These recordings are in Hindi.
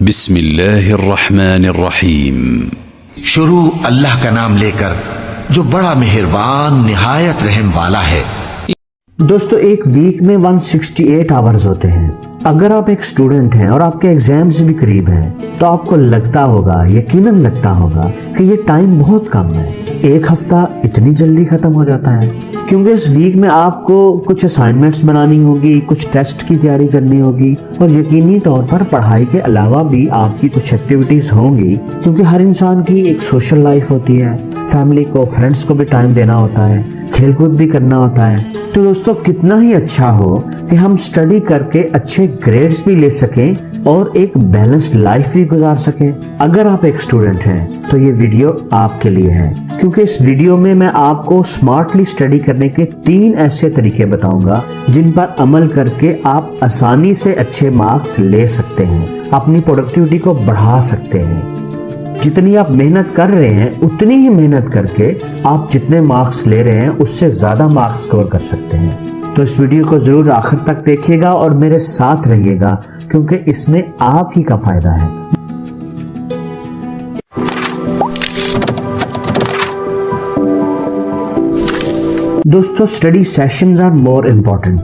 बिस्मिल्लाहिर्रहमानिर्रहीम। शुरू अल्लाह का नाम लेकर जो बड़ा मेहरबान निहायत रहम वाला है। दोस्तों, एक वीक में 168 आवर्स होते हैं। अगर आप एक स्टूडेंट हैं और आपके एग्जाम्स भी करीब हैं, तो आपको लगता होगा, यकीनन लगता होगा कि ये टाइम बहुत कम है। एक हफ्ता इतनी जल्दी खत्म हो जाता है, क्योंकि इस वीक में आपको कुछ असाइनमेंट्स बनानी होगी, कुछ टेस्ट की तैयारी करनी होगी और यकीनी तौर पर पढ़ाई के अलावा भी आपकी कुछ एक्टिविटीज होंगी, क्योंकि हर इंसान की एक सोशल लाइफ होती है, फैमिली को, फ्रेंड्स को भी टाइम देना होता है, खेलकूद भी करना होता है। तो दोस्तों, कितना ही अच्छा हो कि हम स्टडी करके अच्छे ग्रेड्स भी ले सकें और एक बैलेंस्ड लाइफ भी गुजार सकें। अगर आप एक स्टूडेंट हैं तो ये वीडियो आपके लिए है, क्योंकि इस वीडियो में मैं आपको स्मार्टली स्टडी करने के 3 ऐसे तरीके बताऊंगा जिन पर अमल करके आप आसानी से अच्छे मार्क्स ले सकते हैं, अपनी प्रोडक्टिविटी को बढ़ा सकते हैं। जितनी आप मेहनत कर रहे हैं, उतनी ही मेहनत करके आप जितने मार्क्स ले रहे हैं उससे ज्यादा मार्क्स स्कोर कर सकते हैं। तो इस वीडियो को जरूर आखिर तक देखिएगा और मेरे साथ रहिएगा, क्योंकि इसमें आप ही का फायदा है। दोस्तों, study sessions are more important.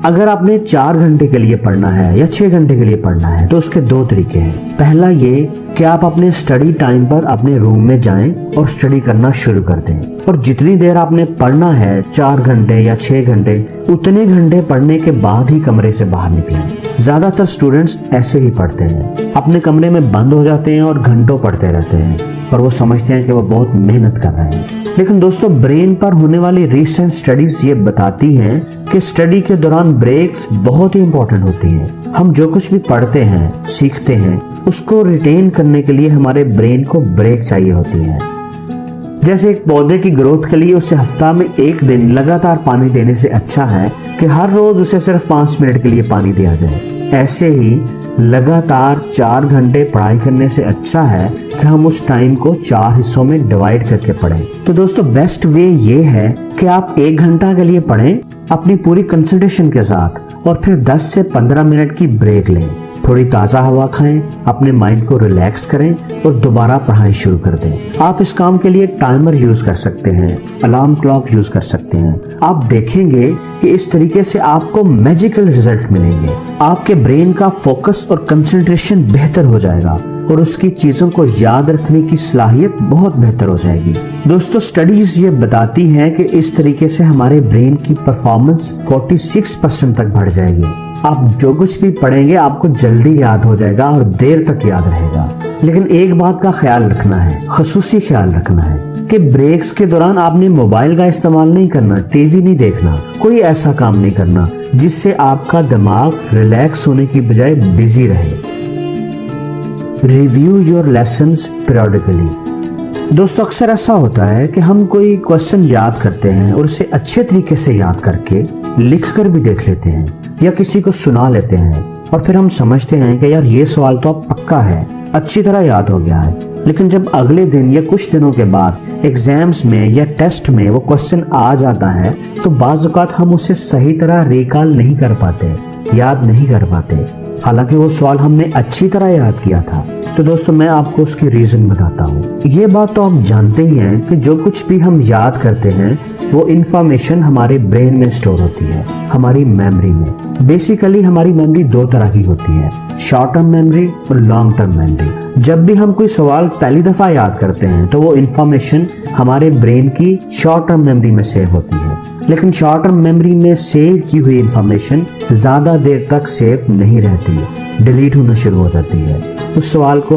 अगर आपने 4 घंटे के लिए पढ़ना है या 6 घंटे के लिए पढ़ना है, तो उसके 2 तरीके हैं। पहला ये कि आप अपने स्टडी टाइम पर अपने रूम में जाएं और स्टडी करना शुरू कर दें, और जितनी देर आपने पढ़ना है, 4 घंटे या 6 घंटे, उतने घंटे पढ़ने के बाद ही कमरे से बाहर निकलें। ज्यादातर स्टूडेंट्स ऐसे ही पढ़ते हैं, अपने कमरे में बंद हो जाते हैं और घंटों पढ़ते रहते हैं और वो समझते हैं कि वो बहुत मेहनत कर रहे हैं। लेकिन दोस्तों, ब्रेन पर होने वाली रिसेंट स्टडीज ये बताती हैं कि स्टडी के दौरान ब्रेक्स बहुत ही इंपॉर्टेंट होती हैं। हम जो कुछ भी पढ़ते हैं, सीखते हैं, उसको रिटेन करने के लिए हमारे ब्रेन को ब्रेक चाहिए होती है। जैसे एक पौधे की ग्रोथ के लिए उसे हफ्ता में 1 दिन लगातार पानी देने से अच्छा है कि हर रोज उसे सिर्फ 5 मिनट के लिए पानी दिया जाए। ऐसे ही लगातार 4 घंटे पढ़ाई करने से अच्छा है कि हम उस टाइम को 4 हिस्सों में डिवाइड करके पढ़ें। तो दोस्तों, बेस्ट वे ये है कि आप 1 घंटा के लिए पढ़ें अपनी पूरी कंसंट्रेशन के साथ, और फिर 10 से 15 मिनट की ब्रेक लें, थोड़ी ताज़ा हवा खाएं, अपने माइंड को रिलैक्स करें और दोबारा पढ़ाई शुरू कर दें। आप इस काम के लिए टाइमर यूज कर सकते हैं, अलार्म क्लॉक यूज कर सकते हैं। आप देखेंगे कि इस तरीके से आपको मैजिकल रिजल्ट मिलेंगे। आपके ब्रेन का फोकस और कंसंट्रेशन बेहतर हो जाएगा और उसकी चीजों को याद रखने की सलाहियत बहुत बेहतर हो जाएगी। दोस्तों, स्टडीज ये बताती हैं कि इस तरीके से हमारे ब्रेन की परफॉर्मेंस 46% तक बढ़ जाएगी। आप जो कुछ भी पढ़ेंगे आपको जल्दी याद हो जाएगा और देर तक याद रहेगा। लेकिन एक बात का ख्याल रखना है, खसूसी ख्याल रखना है कि ब्रेक्स के दौरान आपने मोबाइल का इस्तेमाल नहीं करना, टीवी नहीं देखना, कोई ऐसा काम नहीं करना जिससे आपका दिमाग रिलैक्स होने की बजाय बिजी रहे। Review your lessons periodically. दोस्तों, अक्सर ऐसा होता है कि हम कोई क्वेश्चन याद करते हैं और उसे अच्छे तरीके से याद करके लिख कर भी देख लेते हैं या किसी को सुना लेते हैं, और फिर हम समझते हैं कि यार ये सवाल तो अब पक्का है, अच्छी तरह याद हो गया है। लेकिन जब अगले दिन या कुछ दिनों के बाद एग्जाम्स में या टेस्ट में वो क्वेश्चन आ जाता है, तो बाज़ औक़ात हम उसे सही तरह रिकॉल नहीं कर पाते, याद नहीं कर पाते, हालांकि वो सवाल हमने अच्छी तरह याद किया था। तो दोस्तों, मैं आपको उसकी रीजन बताता हूँ। ये बात तो आप जानते ही हैं कि जो कुछ भी हम याद करते हैं वो इंफॉर्मेशन हमारे ब्रेन में स्टोर होती है, हमारी मेमोरी में। बेसिकली हमारी मेमोरी 2 तरह की होती है, शॉर्ट टर्म मेमोरी और लॉन्ग टर्म मेमोरी। जब भी हम कोई सवाल पहली दफा याद करते हैं तो वो इंफॉर्मेशन हमारे ब्रेन की शॉर्ट टर्म मेमोरी में सेव होती है, लेकिन शॉर्ट टर्म मेमोरी में सेव की हुई इंफॉर्मेशन ज्यादा देर तक सेव नहीं रहती, डिलीट होना शुरू हो जाती है। उस सवाल को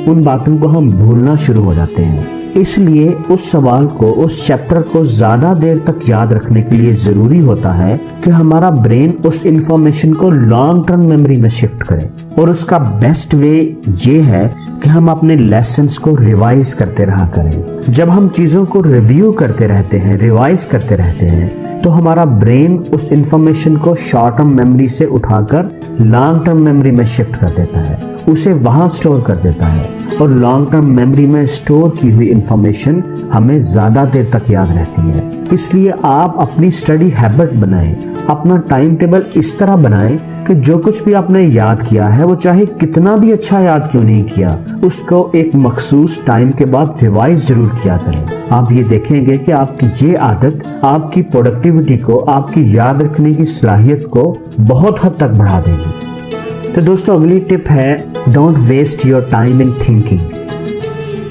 उन बातों को हम भूलना शुरू हो जाते हैं। इसलिए उस सवाल को, उस चैप्टर को ज्यादा देर तक याद रखने के लिए जरूरी होता है कि हमारा ब्रेन उस इंफॉर्मेशन को लॉन्ग टर्म मेमोरी में शिफ्ट करे। और उसका बेस्ट वे ये है कि हम अपने लेसन्स को रिवाइज करते रहा करें। जब हम चीजों को रिव्यू करते रहते हैं, रिवाइज करते रहते हैं, तो हमारा ब्रेन उस इंफॉर्मेशन को शॉर्ट टर्म मेमोरी से उठाकर लॉन्ग टर्म मेमोरी में शिफ्ट कर देता है, उसे वहां स्टोर कर देता है, और लॉन्ग टर्म मेमोरी में स्टोर की हुई इंफॉर्मेशन हमें ज्यादा देर तक याद रहती है। इसलिए आप अपनी स्टडी हैबिट बनाएं, अपना टाइम टेबल इस तरह बनाएं कि जो कुछ भी आपने याद किया है वो चाहे कितना भी अच्छा याद क्यों नहीं किया, उसको एक मखसूस टाइम के बाद रिवाइज जरूर किया करें। आप ये देखेंगे कि आपकी ये आदत आपकी प्रोडक्टिविटी को, आपकी याद रखने की सलाहियत को बहुत हद तक बढ़ा देगी। तो दोस्तों अगली टिप है don't waste your time in thinking.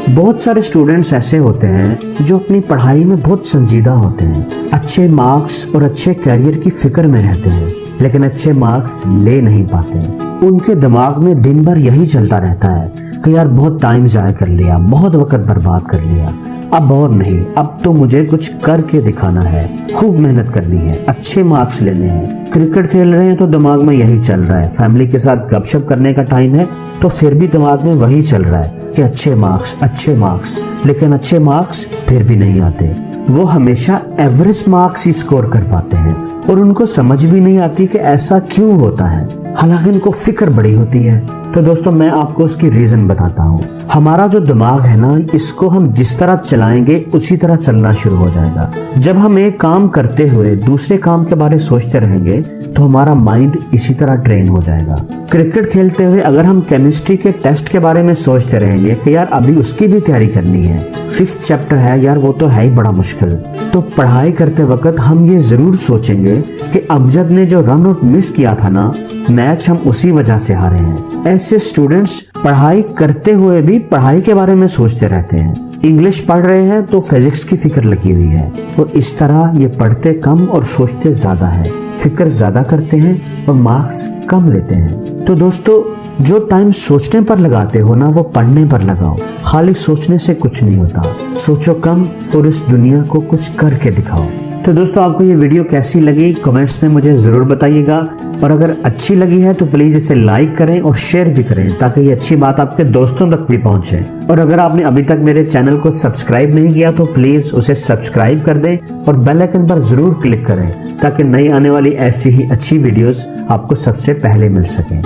बहुत सारे स्टूडेंट्स ऐसे होते हैं जो अपनी पढ़ाई में बहुत संजीदा होते हैं, अच्छे मार्क्स और अच्छे करियर की फिक्र में रहते हैं, लेकिन अच्छे मार्क्स ले नहीं पाते। उनके दिमाग में दिन भर यही चलता रहता है कि यार बहुत टाइम जाया कर लिया, बहुत वक्त बर्बाद कर लिया, अब और नहीं, अब तो मुझे कुछ करके दिखाना है, खूब मेहनत करनी है, अच्छे मार्क्स लेने हैं। क्रिकेट खेल रहे हैं तो दिमाग में यही चल रहा है, फैमिली के साथ गपशप करने का टाइम है तो फिर भी दिमाग में वही चल रहा है कि अच्छे मार्क्स, लेकिन अच्छे मार्क्स फिर भी नहीं आते। वो हमेशा एवरेज मार्क्स ही स्कोर कर पाते हैं और उनको समझ भी नहीं आती कि ऐसा क्यों होता है, हालांकि इनको फिक्र बड़ी होती है। तो दोस्तों मैं आपको उसकी रीजन बताता हूँ। हमारा जो दिमाग है ना, इसको हम जिस तरह चलाएंगे उसी तरह चलना शुरू हो जाएगा। जब हम एक काम करते हुए दूसरे काम के बारे में सोचते रहेंगे तो हमारा माइंड इसी तरह ट्रेन हो जाएगा। क्रिकेट खेलते हुए अगर हम केमिस्ट्री के टेस्ट के बारे में सोचते रहेंगे कि यार अभी उसकी भी तैयारी करनी है, 5th चैप्टर है यार, वो तो है ही बड़ा मुश्किल, तो पढ़ाई करते वक्त हम ये जरूर सोचेंगे कि अमजद ने जो रन आउट मिस किया था ना, मैच हम उसी वजह से हारे हैं। ऐसे स्टूडेंट्स पढ़ाई करते हुए भी पढ़ाई के बारे में सोचते रहते हैं। इंग्लिश पढ़ रहे हैं तो फिजिक्स की फिक्र लगी हुई है, और इस तरह ये पढ़ते कम और सोचते ज्यादा है, फिक्र ज्यादा करते हैं और मार्क्स कम लेते हैं। तो दोस्तों जो टाइम सोचने पर लगाते हो ना, वो पढ़ने पर लगाओ। खाली सोचने से कुछ नहीं होता, सोचो कम और इस दुनिया को कुछ करके दिखाओ। तो दोस्तों आपको ये वीडियो कैसी लगी कमेंट्स में मुझे जरूर बताइएगा, और अगर अच्छी लगी है तो प्लीज इसे लाइक करें और शेयर भी करें ताकि ये अच्छी बात आपके दोस्तों तक भी पहुंचे। और अगर आपने अभी तक मेरे चैनल को सब्सक्राइब नहीं किया तो प्लीज उसे सब्सक्राइब कर दें और बेल आइकन पर जरूर क्लिक करें ताकि नई आने वाली ऐसी ही अच्छी वीडियोस आपको सबसे पहले मिल सकें।